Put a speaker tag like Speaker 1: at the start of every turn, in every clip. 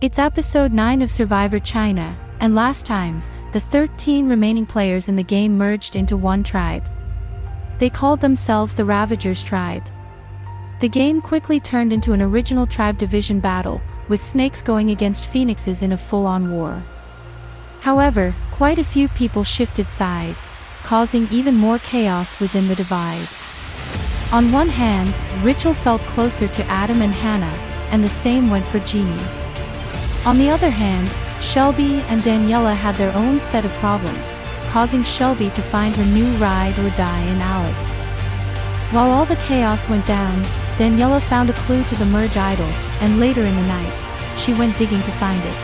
Speaker 1: It's episode 9 of Survivor China, and last time, the 13 remaining players in the game merged into one tribe. They called themselves the Ravagers tribe. The game quickly turned into an original tribe division battle, with snakes going against phoenixes in a full-on war. However, quite a few people shifted sides, causing even more chaos within the divide. On one hand, Rachel felt closer to Adam and Hannah, and the same went for Jeannie. On the other hand, Shelby and Daniela had their own set of problems, causing Shelby to find her new ride or die in Alec. While all the chaos went down, Daniela found a clue to the merge idol, and later in the night, she went digging to find it.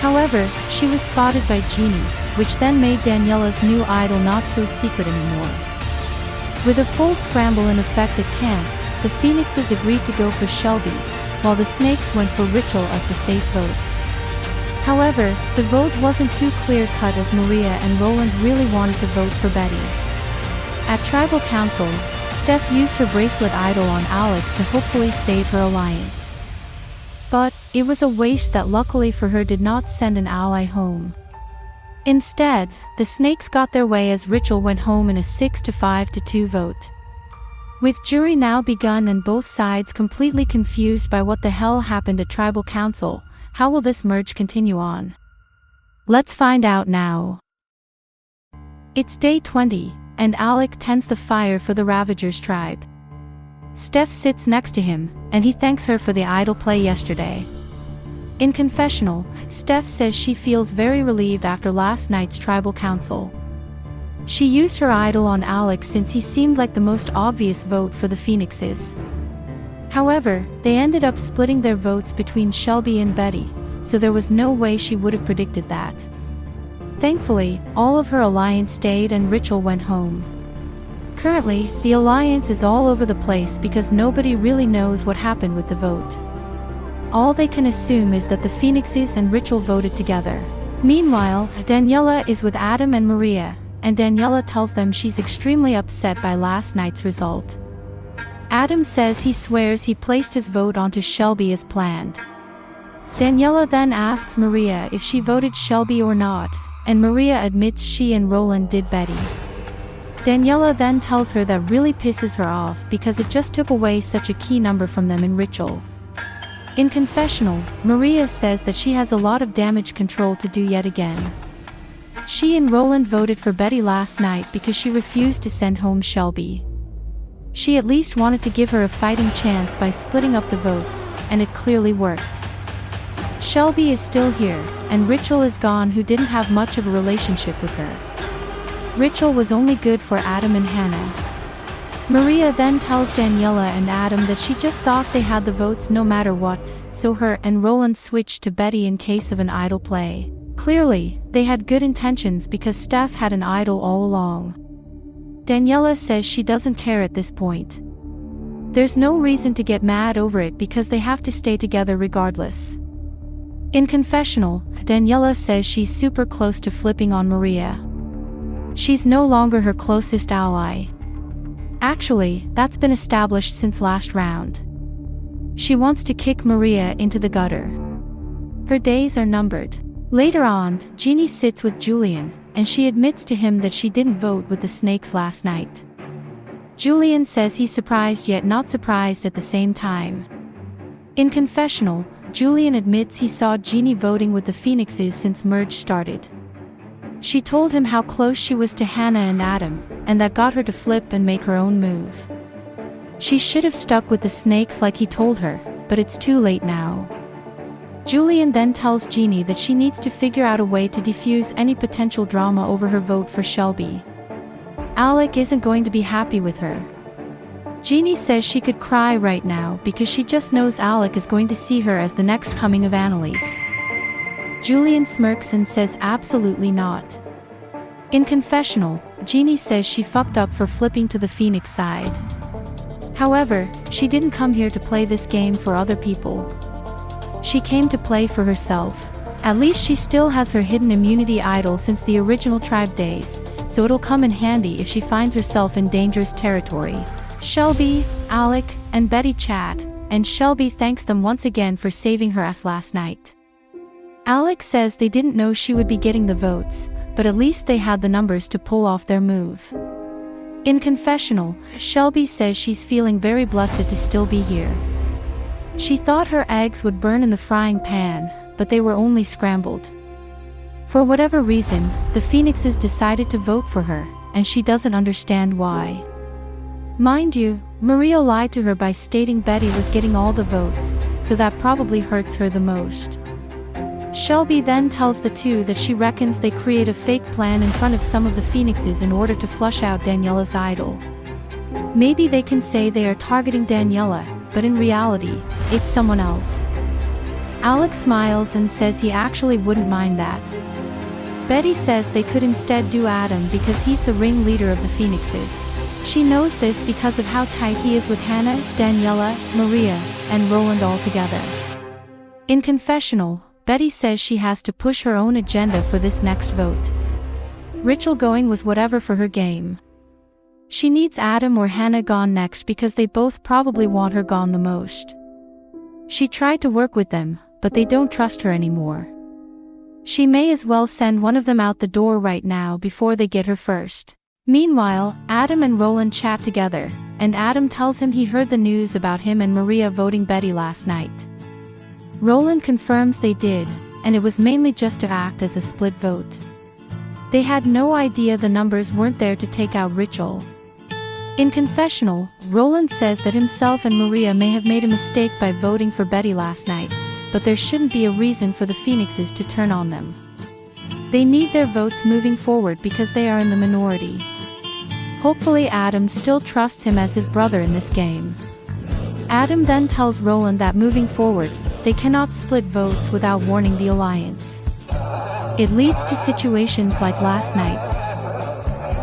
Speaker 1: However, she was spotted by Jeannie, which then made Daniela's new idol not so secret anymore. With a full scramble in effect at camp, the Phoenixes agreed to go for Shelby, while the Snakes went for Rachel as the safe vote. However, the vote wasn't too clear-cut as Maria and Roland really wanted to vote for Betty. At Tribal Council, Steph used her bracelet idol on Alec to hopefully save her alliance. But, it was a waste that luckily for her did not send an ally home. Instead, the Snakes got their way as Rachel went home in a 6-5-2 vote. With jury now begun and both sides completely confused by what the hell happened at Tribal Council, how will this merge continue on? Let's find out now. It's day 20, and Alec tends the fire for the Ravagers tribe. Steph sits next to him, and he thanks her for the idol play yesterday. In confessional, Steph says she feels very relieved after last night's Tribal Council. She used her idol on Alec since he seemed like the most obvious vote for the Phoenixes. However, they ended up splitting their votes between Shelby and Betty, so there was no way she would have predicted that. Thankfully, all of her alliance stayed and Rachel went home. Currently, the alliance is all over the place because nobody really knows what happened with the vote. All they can assume is that the Phoenixes and Rachel voted together. Meanwhile, Daniela is with Adam and Maria, and Daniela tells them she's extremely upset by last night's result. Adam says he swears he placed his vote onto Shelby as planned. Daniela then asks Maria if she voted Shelby or not, and Maria admits she and Roland did Betty. Daniela then tells her that really pisses her off because it just took away such a key number from them in Rachel. In confessional, Maria says that she has a lot of damage control to do yet again. She and Roland voted for Betty last night because she refused to send home Shelby. She at least wanted to give her a fighting chance by splitting up the votes, and it clearly worked. Shelby is still here, and Rachel is gone who didn't have much of a relationship with her. Rachel was only good for Adam and Hannah. Maria then tells Daniela and Adam that she just thought they had the votes no matter what, so her and Roland switched to Betty in case of an idol play. Clearly, they had good intentions because Steph had an idol all along. Daniela says she doesn't care at this point. There's no reason to get mad over it because they have to stay together regardless. In confessional, Daniela says she's super close to flipping on Maria. She's no longer her closest ally. Actually, that's been established since last round. She wants to kick Maria into the gutter. Her days are numbered. Later on, Jeannie sits with Julian, and she admits to him that she didn't vote with the Snakes last night. Julian says he's surprised yet not surprised at the same time. In confessional, Julian admits he saw Jeannie voting with the Phoenixes since merge started. She told him how close she was to Hannah and Adam, and that got her to flip and make her own move. She should have stuck with the Snakes like he told her, but it's too late now. Julian then tells Jeannie that she needs to figure out a way to defuse any potential drama over her vote for Shelby. Alec isn't going to be happy with her. Jeannie says she could cry right now because she just knows Alec is going to see her as the next coming of Annalise. Julian smirks and says absolutely not. In confessional, Jeannie says she fucked up for flipping to the Phoenix side. However, she didn't come here to play this game for other people. She came to play for herself. At least she still has her hidden immunity idol since the original tribe days, so it'll come in handy if she finds herself in dangerous territory. Shelby, Alec, and Betty chat, and Shelby thanks them once again for saving her ass last night. Alex says they didn't know she would be getting the votes, but at least they had the numbers to pull off their move. In confessional, Shelby says she's feeling very blessed to still be here. She thought her eggs would burn in the frying pan, but they were only scrambled. For whatever reason, the Phoenixes decided to vote for her, and she doesn't understand why. Mind you, Maria lied to her by stating Betty was getting all the votes, so that probably hurts her the most. Shelby then tells the two that she reckons they create a fake plan in front of some of the Phoenixes in order to flush out Daniela's idol. Maybe they can say they are targeting Daniela, but in reality, it's someone else. Alex smiles and says he actually wouldn't mind that. Betty says they could instead do Adam because he's the ringleader of the Phoenixes. She knows this because of how tight he is with Hannah, Daniela, Maria, and Roland all together. In confessional, Betty says she has to push her own agenda for this next vote. Rachel going was whatever for her game. She needs Adam or Hannah gone next because they both probably want her gone the most. She tried to work with them, but they don't trust her anymore. She may as well send one of them out the door right now before they get her first. Meanwhile, Adam and Roland chat together, and Adam tells him he heard the news about him and Maria voting Betty last night. Roland confirms they did, and it was mainly just to act as a split vote. They had no idea the numbers weren't there to take out Rachel. In confessional, Roland says that himself and Maria may have made a mistake by voting for Betty last night, but there shouldn't be a reason for the Phoenixes to turn on them. They need their votes moving forward because they are in the minority. Hopefully Adam still trusts him as his brother in this game. Adam then tells Roland that moving forward, they cannot split votes without warning the alliance. It leads to situations like last night's.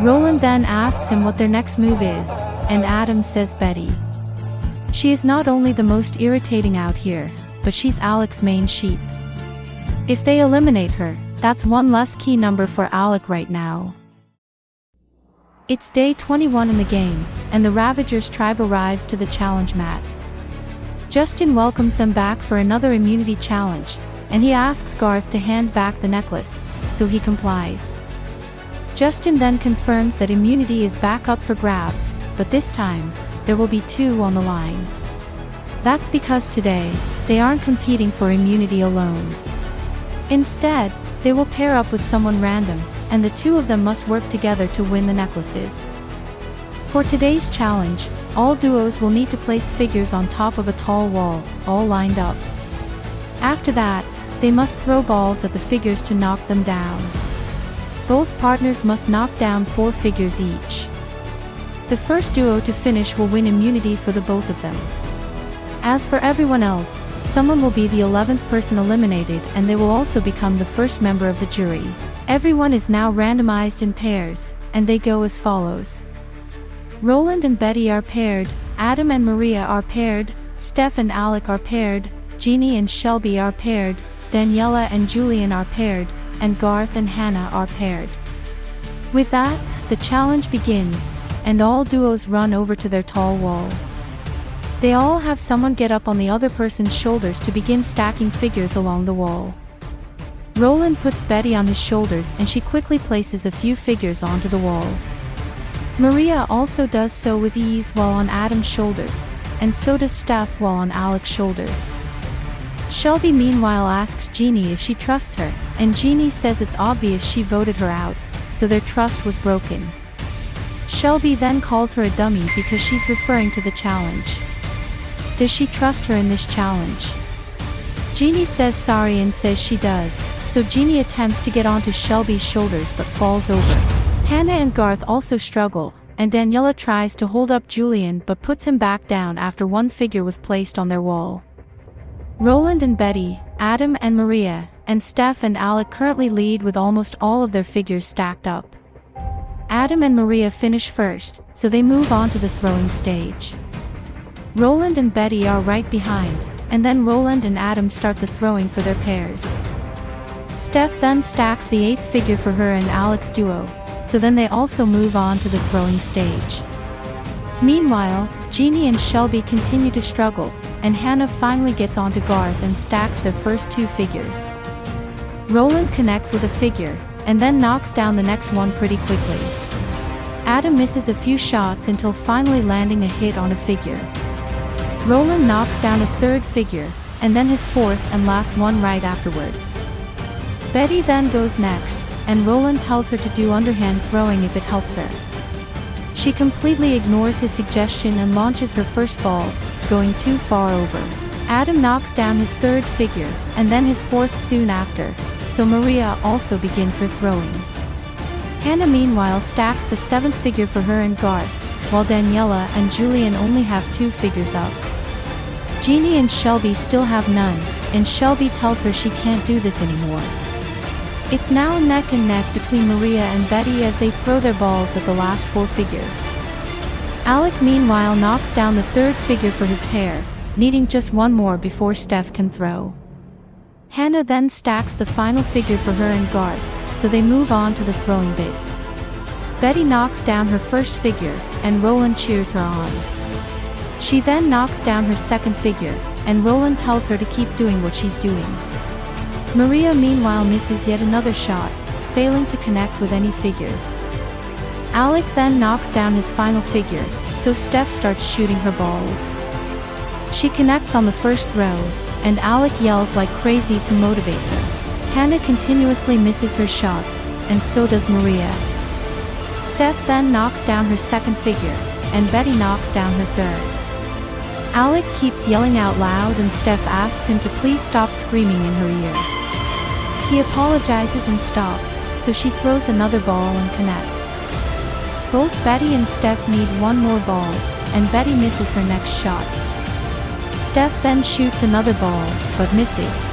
Speaker 1: Roland then asks him what their next move is, and Adam says Betty. She is not only the most irritating out here, but she's Alec's main sheep. If they eliminate her, that's one less key number for Alec right now. It's day 21 in the game, and the Ravagers tribe arrives to the challenge mat. Justin welcomes them back for another immunity challenge, and he asks Garth to hand back the necklace, so he complies. Justin then confirms that immunity is back up for grabs, but this time, there will be 2 on the line. That's because today, they aren't competing for immunity alone. Instead, they will pair up with someone random, and the 2 of them must work together to win the necklaces. For today's challenge, all duos will need to place figures on top of a tall wall, all lined up. After that, they must throw balls at the figures to knock them down. Both partners must knock down 4 figures each. The first duo to finish will win immunity for the both of them. As for everyone else, someone will be the 11th person eliminated, and they will also become the first member of the jury. Everyone is now randomized in pairs, and they go as follows. Roland and Betty are paired, Adam and Maria are paired, Steph and Alec are paired, Jeannie and Shelby are paired, Daniela and Julian are paired, and Garth and Hannah are paired. With that, the challenge begins, and all duos run over to their tall wall. They all have someone get up on the other person's shoulders to begin stacking figures along the wall. Roland puts Betty on his shoulders and she quickly places a few figures onto the wall. Maria also does so with ease while on Adam's shoulders, and so does Steph while on Alec's shoulders. Shelby meanwhile asks Jeannie if she trusts her, and Jeannie says it's obvious she voted her out, so their trust was broken. Shelby then calls her a dummy because she's referring to the challenge. Does she trust her in this challenge? Jeannie says sorry and says she does, so Jeannie attempts to get onto Shelby's shoulders but falls over. Hannah and Garth also struggle, and Daniela tries to hold up Julian but puts him back down after one figure was placed on their wall. Roland and Betty, Adam and Maria, and Steph and Alec currently lead with almost all of their figures stacked up. Adam and Maria finish first, so they move on to the throwing stage. Roland and Betty are right behind, and then Roland and Adam start the throwing for their pairs. Steph then stacks the 8th figure for her and Alec's duo, so then they also move on to the throwing stage. Meanwhile, Jeannie and Shelby continue to struggle, and Hannah finally gets onto Garth and stacks their first 2 figures. Roland connects with a figure, and then knocks down the next one pretty quickly. Adam misses a few shots until finally landing a hit on a figure. Roland knocks down a 3rd figure, and then his 4th and last one right afterwards. Betty then goes next, and Roland tells her to do underhand throwing if it helps her. She completely ignores his suggestion and launches her first ball, going too far over. Adam knocks down his 3rd figure, and then his 4th soon after, so Maria also begins her throwing. Hannah meanwhile stacks the 7th figure for her and Garth, while Daniela and Julian only have 2 figures up. Jeannie and Shelby still have none, and Shelby tells her she can't do this anymore. It's now neck and neck between Maria and Betty as they throw their balls at the last 4 figures. Alec meanwhile knocks down the 3rd figure for his pair, needing just one more before Steph can throw. Hannah then stacks the final figure for her and Garth, so they move on to the throwing bit. Betty knocks down her first figure, and Roland cheers her on. She then knocks down her 2nd figure, and Roland tells her to keep doing what she's doing. Maria meanwhile misses yet another shot, failing to connect with any figures. Alec then knocks down his final figure, so Steph starts shooting her balls. She connects on the first throw, and Alec yells like crazy to motivate her. Hannah continuously misses her shots, and so does Maria. Steph then knocks down her 2nd figure, and Betty knocks down her 3rd. Alec keeps yelling out loud and Steph asks him to please stop screaming in her ear. He apologizes and stops, so she throws another ball and connects. Both Betty and Steph need one more ball, and Betty misses her next shot. Steph then shoots another ball, but misses.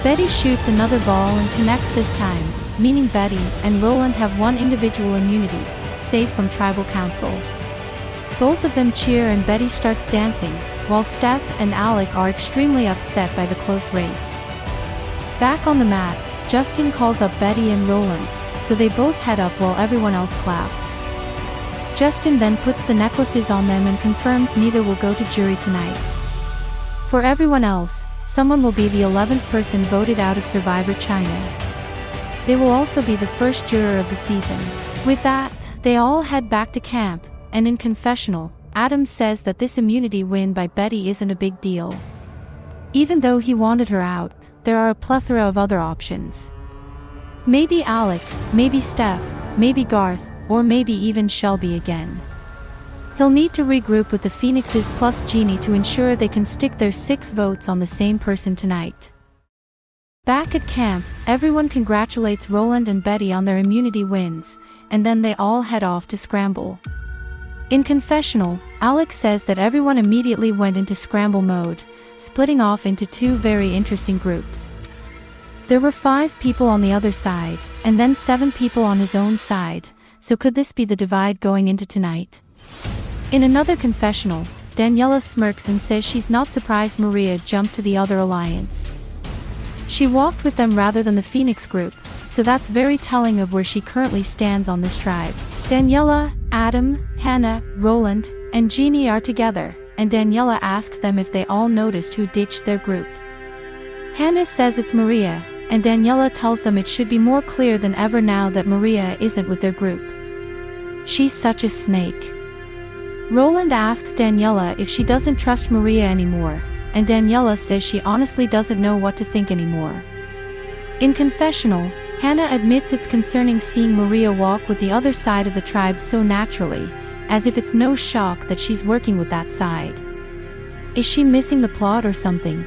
Speaker 1: Betty shoots another ball and connects this time, meaning Betty and Roland have one individual immunity, safe from tribal council. Both of them cheer and Betty starts dancing, while Steph and Alec are extremely upset by the close race. Back on the mat, Justin calls up Betty and Roland, so they both head up while everyone else claps. Justin then puts the necklaces on them and confirms neither will go to jury tonight. For everyone else, someone will be the 11th person voted out of Survivor China. They will also be the first juror of the season. With that, they all head back to camp, and in confessional, Adam says that this immunity win by Betty isn't a big deal. Even though he wanted her out, there are a plethora of other options. Maybe Alec, maybe Steph, maybe Garth, or maybe even Shelby again. He'll need to regroup with the Phoenixes plus Jeannie to ensure they can stick their 6 votes on the same person tonight. Back at camp, everyone congratulates Roland and Betty on their immunity wins, and then they all head off to scramble. In confessional, Alec says that everyone immediately went into scramble mode, splitting off into 2 very interesting groups. There were 5 people on the other side, and then 7 people on his own side, so could this be the divide going into tonight? In another confessional, Daniela smirks and says she's not surprised Maria jumped to the other alliance. She walked with them rather than the Phoenix group, so that's very telling of where she currently stands on this tribe. Daniela, Adam, Hannah, Roland, and Jeannie are together, and Daniela asks them if they all noticed who ditched their group. Hannah says it's Maria, and Daniela tells them it should be more clear than ever now that Maria isn't with their group. She's such a snake. Roland asks Daniela if she doesn't trust Maria anymore, and Daniela says she honestly doesn't know what to think anymore. In confessional, Hannah admits it's concerning seeing Maria walk with the other side of the tribe so naturally, as if it's no shock that she's working with that side. Is she missing the plot or something?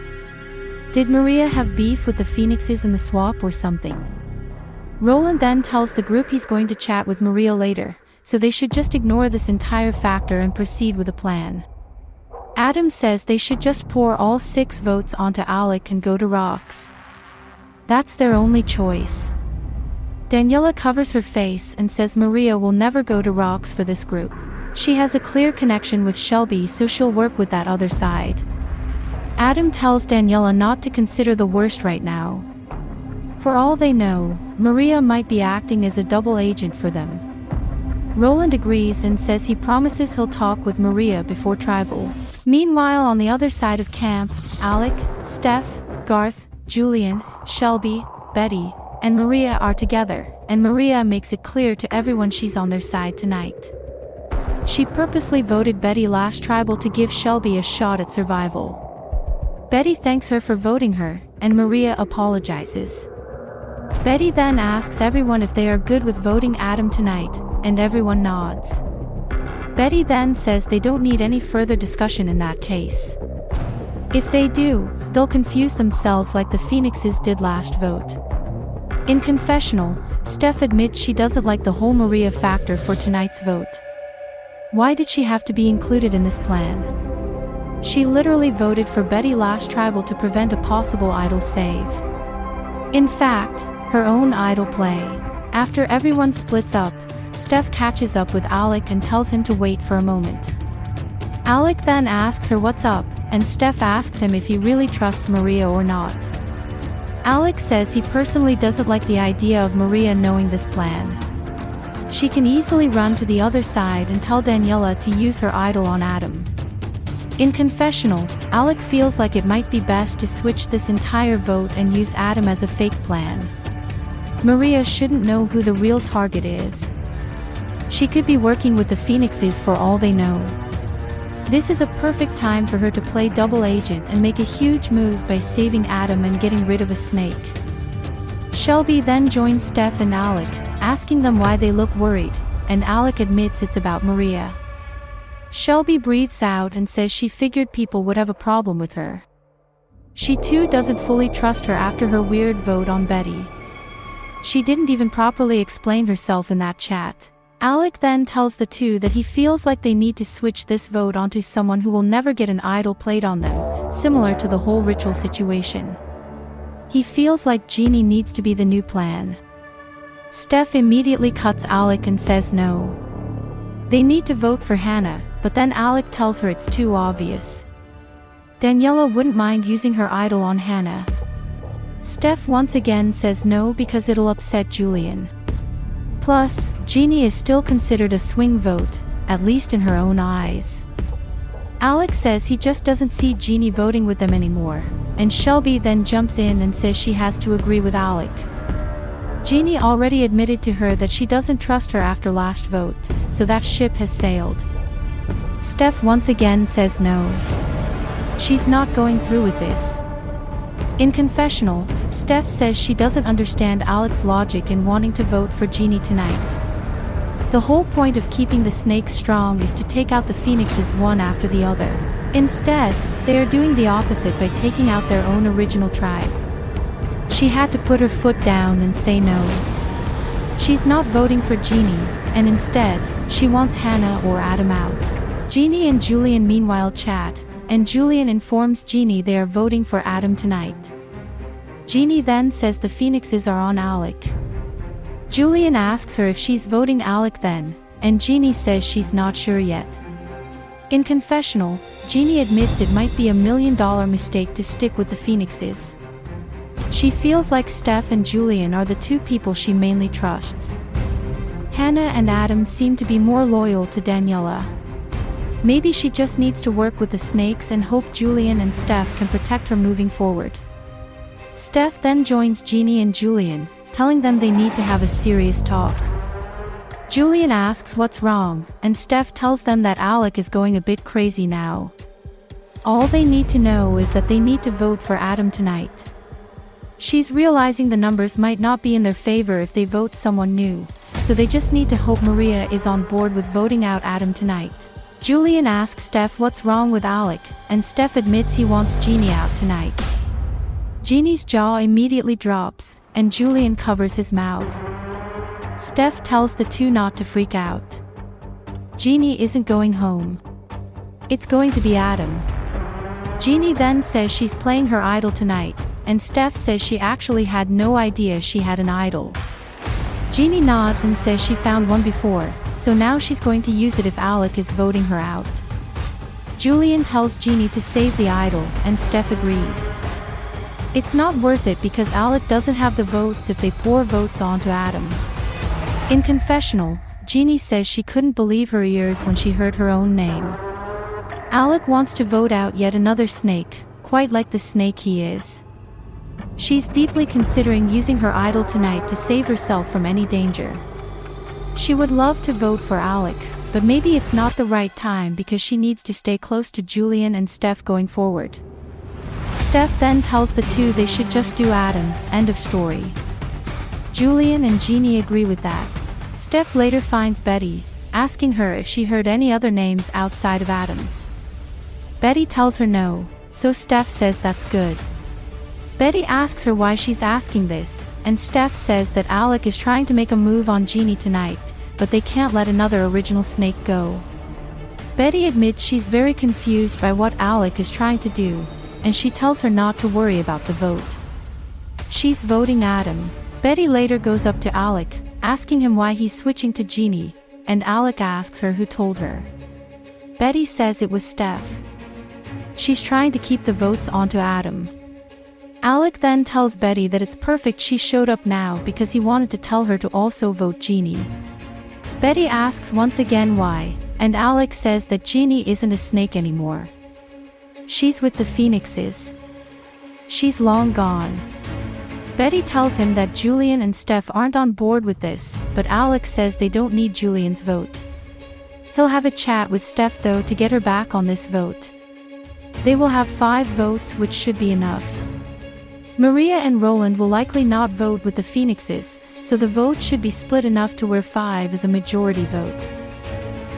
Speaker 1: Did Maria have beef with the Phoenixes in the swap or something? Roland then tells the group he's going to chat with Maria later, so they should just ignore this entire factor and proceed with a plan. Adam says they should just pour all 6 votes onto Alec and go to rocks. That's their only choice. Daniela covers her face and says Maria will never go to rocks for this group. She has a clear connection with Shelby, so she'll work with that other side. Adam tells Daniela not to consider the worst right now. For all they know, Maria might be acting as a double agent for them. Roland agrees and says he promises he'll talk with Maria before tribal. Meanwhile, on the other side of camp, Alec, Steph, Garth, Julian, Shelby, Betty, and Maria are together, and Maria makes it clear to everyone she's on their side tonight. She purposely voted Betty last tribal to give Shelby a shot at survival. Betty thanks her for voting her, and Maria apologizes. Betty then asks everyone if they are good with voting Adam tonight, and everyone nods. Betty then says they don't need any further discussion in that case. If they do, they'll confuse themselves like the Phoenixes did last vote. In confessional, Steph admits she doesn't like the whole Maria factor for tonight's vote. Why did she have to be included in this plan? She literally voted for Betty last tribal to prevent a possible idol save. In fact, her own idol play. After everyone splits up, Steph catches up with Alec and tells him to wait for a moment. Alec then asks her what's up, and Steph asks him if he really trusts Maria or not. Alec says he personally doesn't like the idea of Maria knowing this plan. She can easily run to the other side and tell Daniela to use her idol on Adam. In confessional, Alec feels like it might be best to switch this entire vote and use Adam as a fake plan. Maria shouldn't know who the real target is. She could be working with the Phoenixes for all they know. This is a perfect time for her to play double agent and make a huge move by saving Adam and getting rid of a snake. Shelby then joins Steph and Alec, asking them why they look worried, and Alec admits it's about Maria. Shelby breathes out and says she figured people would have a problem with her. She too doesn't fully trust her after her weird vote on Betty. She didn't even properly explain herself in that chat. Alec then tells the two that he feels like they need to switch this vote onto someone who will never get an idol played on them, similar to the whole ritual situation. He feels like Jeannie needs to be the new plan. Steph immediately cuts Alec and says no. They need to vote for Hannah, but then Alec tells her it's too obvious. Daniela wouldn't mind using her idol on Hannah. Steph once again says no because it'll upset Julian. Plus, Jeannie is still considered a swing vote, at least in her own eyes. Alec says he just doesn't see Jeannie voting with them anymore, and Shelby then jumps in and says she has to agree with Alec. Jeannie already admitted to her that she doesn't trust her after last vote, so that ship has sailed. Steph once again says no. She's not going through with this. In confessional, Steph says she doesn't understand Alec's logic in wanting to vote for Jeannie tonight. The whole point of keeping the snakes strong is to take out the Phoenixes one after the other. Instead, they are doing the opposite by taking out their own original tribe. She had to put her foot down and say no. She's not voting for Jeannie, and instead, she wants Hannah or Adam out. Jeannie and Julian meanwhile chat, and Julian informs Jeannie they are voting for Adam tonight. Jeannie then says the Phoenixes are on Alec. Julian asks her if she's voting Alec then, and Jeannie says she's not sure yet. In confessional, Jeannie admits it might be $1 million mistake to stick with the Phoenixes. She feels like Steph and Julian are the two people she mainly trusts. Hannah and Adam seem to be more loyal to Daniela. Maybe she just needs to work with the snakes and hope Julian and Steph can protect her moving forward. Steph then joins Jeannie and Julian, telling them they need to have a serious talk. Julian asks what's wrong, and Steph tells them that Alec is going a bit crazy now. All they need to know is that they need to vote for Adam tonight. She's realizing the numbers might not be in their favor if they vote someone new, so they just need to hope Maria is on board with voting out Adam tonight. Julian asks Steph what's wrong with Alec, and Steph admits he wants Jeannie out tonight. Jeannie's jaw immediately drops, and Julian covers his mouth. Steph tells the two not to freak out. Jeannie isn't going home. It's going to be Adam. Jeannie then says she's playing her idol tonight, and Steph says she actually had no idea she had an idol. Jeannie nods and says she found one before, so now she's going to use it if Alec is voting her out. Julian tells Jeannie to save the idol, and Steph agrees. It's not worth it because Alec doesn't have the votes if they pour votes onto Adam. In confessional, Jeannie says she couldn't believe her ears when she heard her own name. Alec wants to vote out yet another snake, quite like the snake he is. She's deeply considering using her idol tonight to save herself from any danger. She would love to vote for Alec, but maybe it's not the right time because she needs to stay close to Julian and Steph going forward. Steph then tells the two they should just do Adam, end of story. Julian and Jeannie agree with that. Steph later finds Betty, asking her if she heard any other names outside of Adam's. Betty tells her no, so Steph says that's good. Betty asks her why she's asking this, and Steph says that Alec is trying to make a move on Jeannie tonight, but they can't let another original snake go. Betty admits she's very confused by what Alec is trying to do, and she tells her not to worry about the vote. She's voting Adam. Betty later goes up to Alec, asking him why he's switching to Jeannie, and Alec asks her who told her. Betty says it was Steph. She's trying to keep the votes onto Adam. Alec then tells Betty that it's perfect she showed up now because he wanted to tell her to also vote Jeannie. Betty asks once again why, and Alec says that Jeannie isn't a snake anymore. She's with the phoenixes. She's long gone. Betty tells him that Julian and Steph aren't on board with this, but Alec says they don't need Julian's vote. He'll have a chat with Steph though to get her back on this vote. They will have 5 votes, which should be enough. Maria and Roland will likely not vote with the phoenixes, so the vote should be split enough to where 5 is a majority vote.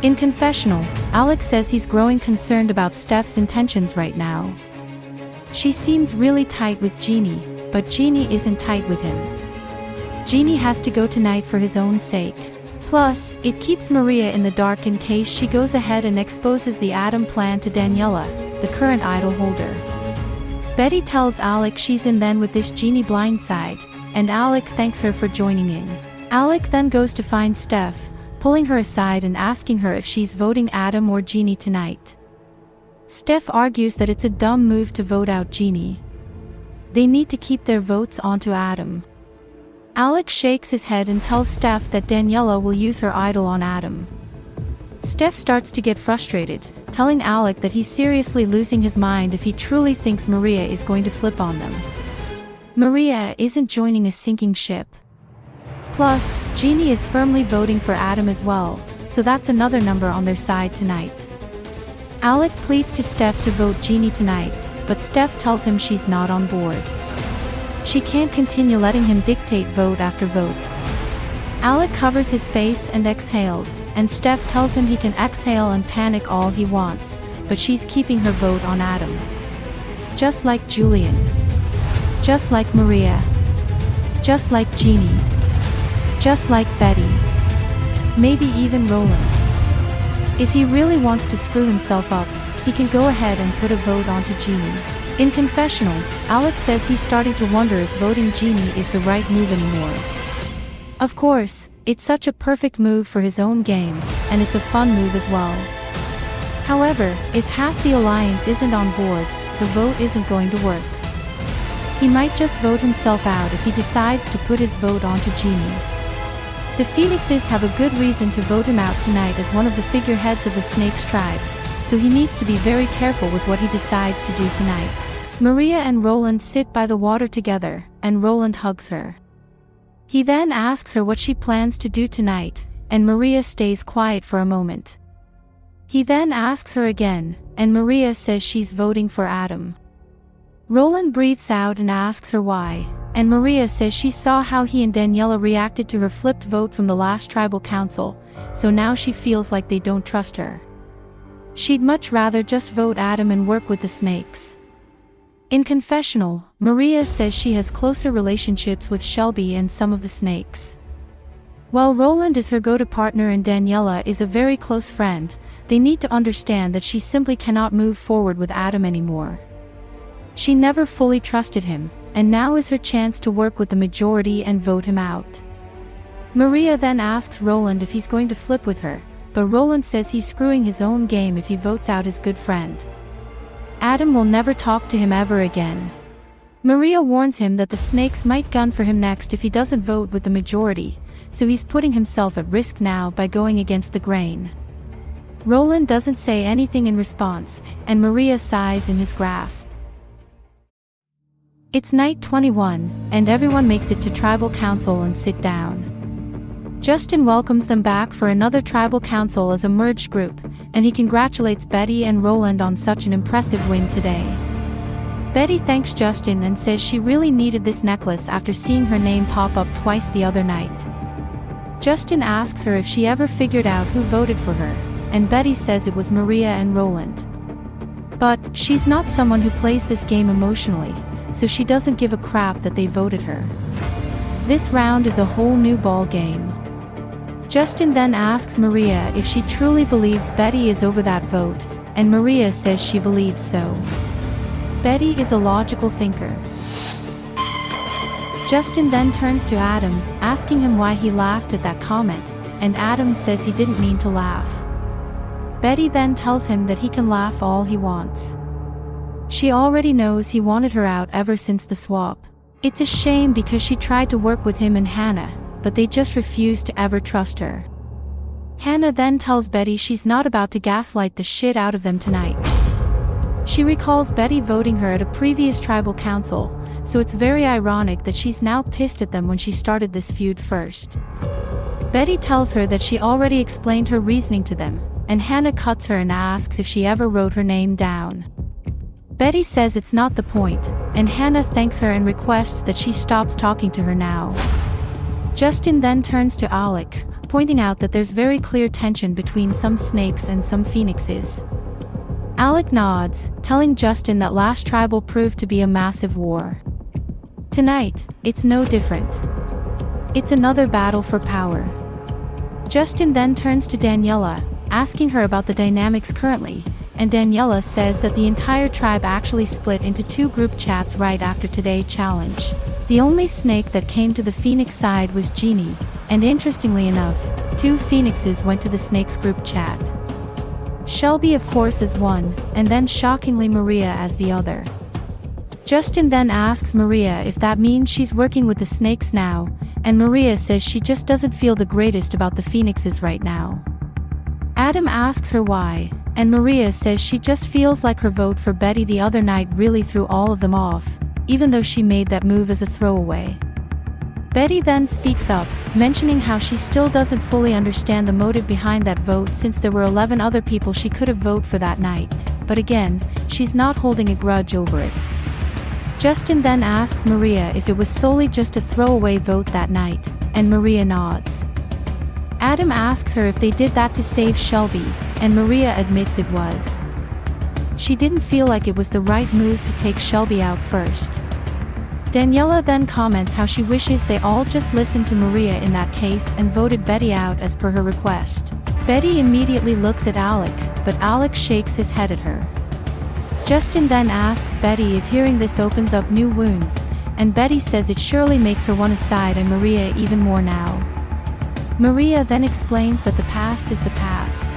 Speaker 1: In confessional, Alec says he's growing concerned about Steph's intentions right now. She seems really tight with Jeannie, but Jeannie isn't tight with him. Jeannie has to go tonight for his own sake. Plus, it keeps Maria in the dark in case she goes ahead and exposes the Adam plan to Daniela, the current idol holder. Betty tells Alec she's in then with this Jeannie blindside, and Alec thanks her for joining in. Alec then goes to find Steph, pulling her aside and asking her if she's voting Adam or Jeannie tonight. Steph argues that it's a dumb move to vote out Jeannie. They need to keep their votes onto Adam. Alec shakes his head and tells Steph that Daniela will use her idol on Adam. Steph starts to get frustrated, telling Alec that he's seriously losing his mind if he truly thinks Maria is going to flip on them. Maria isn't joining a sinking ship. Plus, Jeannie is firmly voting for Adam as well, so that's another number on their side tonight. Alec pleads to Steph to vote Jeannie tonight, but Steph tells him she's not on board. She can't continue letting him dictate vote after vote. Alec covers his face and exhales, and Steph tells him he can exhale and panic all he wants, but she's keeping her vote on Adam. Just like Julian. Just like Maria. Just like Jeannie. Just like Betty. Maybe even Roland. If he really wants to screw himself up, he can go ahead and put a vote onto Jeannie. In confessional, Alec says he's starting to wonder if voting Jeannie is the right move anymore. Of course, it's such a perfect move for his own game, and it's a fun move as well. However, if half the alliance isn't on board, the vote isn't going to work. He might just vote himself out if he decides to put his vote onto Jeannie. The Phoenixes have a good reason to vote him out tonight as one of the figureheads of the Snake's tribe, so he needs to be very careful with what he decides to do tonight. Maria and Roland sit by the water together, and Roland hugs her. He then asks her what she plans to do tonight, and Maria stays quiet for a moment. He then asks her again, and Maria says she's voting for Adam. Roland breathes out and asks her why, and Maria says she saw how he and Daniela reacted to her flipped vote from the last tribal council, so now she feels like they don't trust her. She'd much rather just vote Adam and work with the snakes. In confessional, Maria says she has closer relationships with Shelby and some of the snakes. While Roland is her go-to partner and Daniela is a very close friend, they need to understand that she simply cannot move forward with Adam anymore. She never fully trusted him, and now is her chance to work with the majority and vote him out. Maria then asks Roland if he's going to flip with her, but Roland says he's screwing his own game if he votes out his good friend. Adam will never talk to him ever again. Maria warns him that the snakes might gun for him next if he doesn't vote with the majority, so he's putting himself at risk now by going against the grain. Roland doesn't say anything in response, and Maria sighs in his grasp. It's night 21, and everyone makes it to tribal council and sit down. Justin welcomes them back for another tribal council as a merged group, and he congratulates Betty and Roland on such an impressive win today. Betty thanks Justin and says she really needed this necklace after seeing her name pop up twice the other night. Justin asks her if she ever figured out who voted for her, and Betty says it was Maria and Roland. But she's not someone who plays this game emotionally, so she doesn't give a crap that they voted her. This round is a whole new ball game. Justin then asks Maria if she truly believes Betty is over that vote, and Maria says she believes so. Betty is a logical thinker. Justin then turns to Adam, asking him why he laughed at that comment, and Adam says he didn't mean to laugh. Betty then tells him that he can laugh all he wants. She already knows he wanted her out ever since the swap. It's a shame because she tried to work with him and Hannah, but they just refused to ever trust her. Hannah then tells Betty she's not about to gaslight the shit out of them tonight. She recalls Betty voting her at a previous tribal council, so it's very ironic that she's now pissed at them when she started this feud first. Betty tells her that she already explained her reasoning to them, and Hannah cuts her and asks if she ever wrote her name down. Betty says it's not the point, and Hannah thanks her and requests that she stops talking to her now. Justin then turns to Alec, pointing out that there's very clear tension between some snakes and some phoenixes. Alec nods, telling Justin that last tribal proved to be a massive war. Tonight, it's no different. It's another battle for power. Justin then turns to Daniela, asking her about the dynamics currently, and Daniela says that the entire tribe actually split into two group chats right after today's challenge. The only snake that came to the Phoenix side was Jeannie, and interestingly enough, two phoenixes went to the snake's group chat. Shelby of course as one, and then shockingly Maria as the other. Justin then asks Maria if that means she's working with the snakes now, and Maria says she just doesn't feel the greatest about the phoenixes right now. Adam asks her why, and Maria says she just feels like her vote for Betty the other night really threw all of them off, even though she made that move as a throwaway. Betty then speaks up, mentioning how she still doesn't fully understand the motive behind that vote since there were 11 other people she could have voted for that night, but again, she's not holding a grudge over it. Justin then asks Maria if it was solely just a throwaway vote that night, and Maria nods. Adam asks her if they did that to save Shelby, and Maria admits it was. She didn't feel like it was the right move to take Shelby out first. Daniela then comments how she wishes they all just listened to Maria in that case and voted Betty out as per her request. Betty immediately looks at Alec, but Alec shakes his head at her. Justin then asks Betty if hearing this opens up new wounds, and Betty says it surely makes her want to side and Maria even more now. Maria then explains that the past is the past.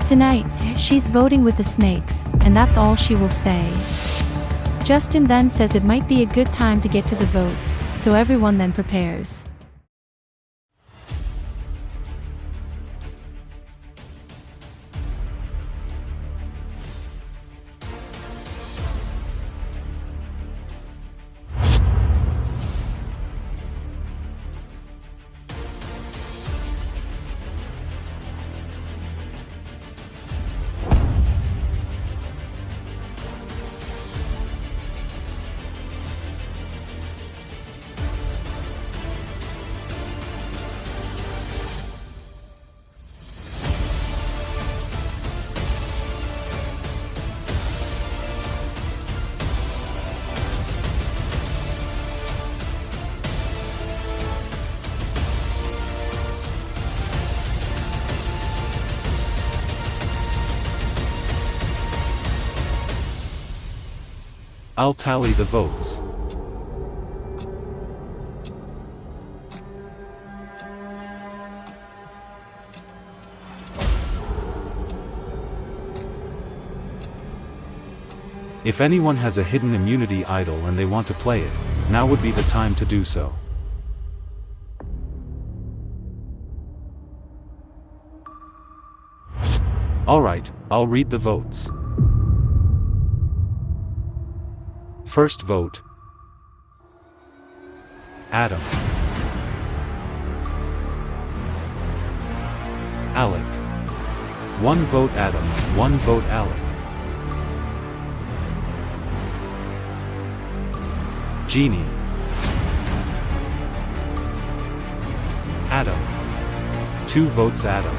Speaker 1: Tonight, she's voting with the snakes, and that's all she will say. Justin then says it might be a good time to get to the vote, so everyone then prepares.
Speaker 2: I'll tally the votes. If anyone has a hidden immunity idol and they want to play it, now would be the time to do so. Alright, I'll read the votes. First vote. Adam. Alec. 1 vote Adam, 1 vote Alec. Jeannie. Adam. 2 votes Adam.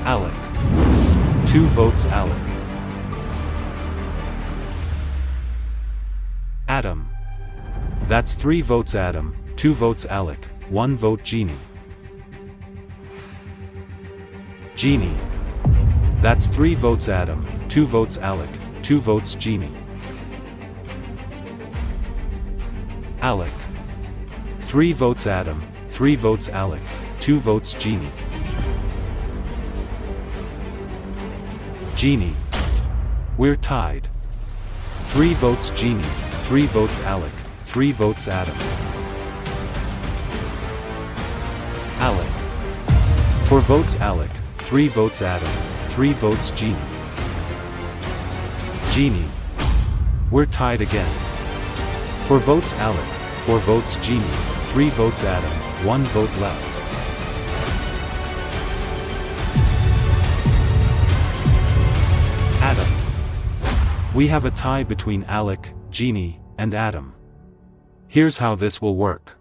Speaker 2: Alec. 2 votes Alec. Adam. That's 3 votes Adam, 2 votes Alec, 1 vote Jeannie. Jeannie. That's 3 votes Adam, 2 votes Alec, 2 votes Jeannie. Alec. 3 votes Adam, 3 votes Alec, 2 votes Jeannie. Jeannie. We're tied. 3 votes Jeannie, 3 votes Alec, 3 votes Adam. Alec. 4 votes Alec, 3 votes Adam, 3 votes Jeannie. Jeannie. We're tied again. 4 votes Alec, 4 votes Jeannie, 3 votes Adam, 1 vote left. Adam. We have a tie between Alec, Jeannie, and Adam. Here's how this will work.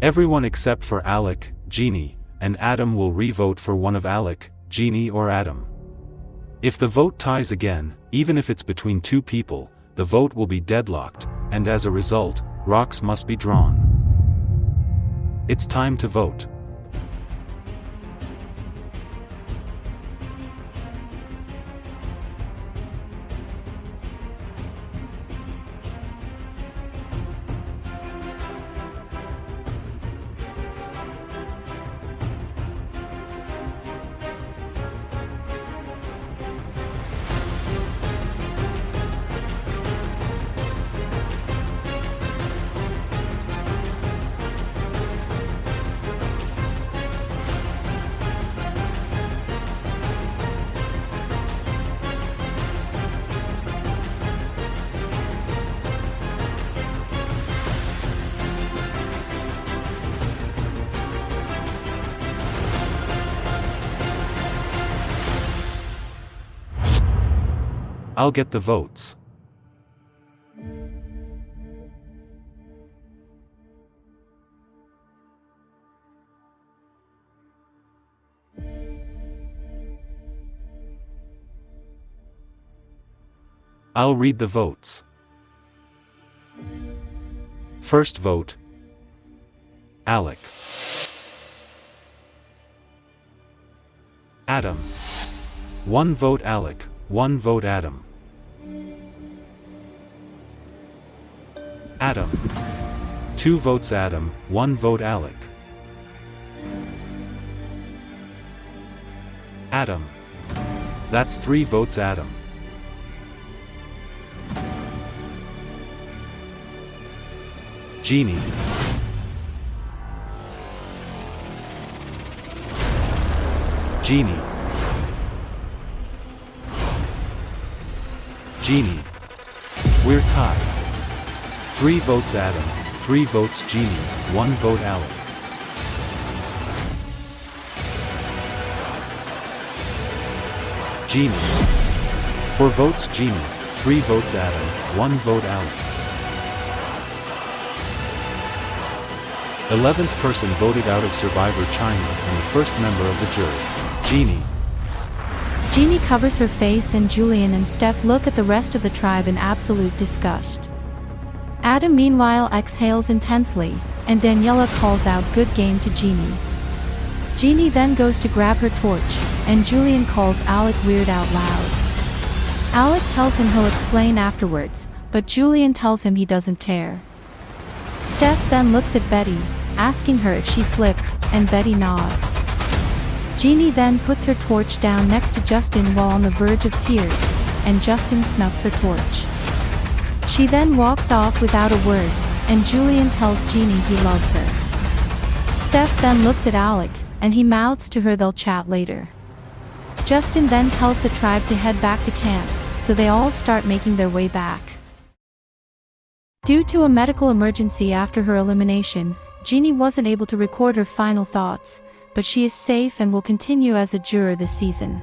Speaker 2: Everyone except for Alec, Jeannie, and Adam will re-vote for one of Alec, Jeannie or Adam. If the vote ties again, even if it's between 2 people, the vote will be deadlocked, and as a result, rocks must be drawn. It's time to vote. I'll get the votes. I'll read the votes. First vote. Alec. Adam. 1 vote Alec, 1 vote Adam. Adam. 2 votes Adam, 1 vote Alec. Adam. That's 3 votes Adam. Jeannie. Jeannie. Jeannie. We're tied. 3 votes Adam, 3 votes Jeannie, 1 vote Alec. Jeannie. 4 votes Jeannie, 3 votes Adam, 1 vote Alec. 11th person voted out of Survivor China and the first member of the jury. Jeannie.
Speaker 1: Jeannie covers her face and Julian and Steph look at the rest of the tribe in absolute disgust. Adam meanwhile exhales intensely, and Daniela calls out "good game" to Jeannie. Jeannie then goes to grab her torch, and Julian calls Alec weird out loud. Alec tells him he'll explain afterwards, but Julian tells him he doesn't care. Steph then looks at Betty, asking her if she flipped, and Betty nods. Jeannie then puts her torch down next to Justin while on the verge of tears, and Justin snuffs her torch. She then walks off without a word, and Julian tells Jeannie he loves her. Steph then looks at Alec, and he mouths to her they'll chat later. Justin then tells the tribe to head back to camp, so they all start making their way back. Due to a medical emergency after her elimination, Jeannie wasn't able to record her final thoughts, but she is safe and will continue as a juror this season.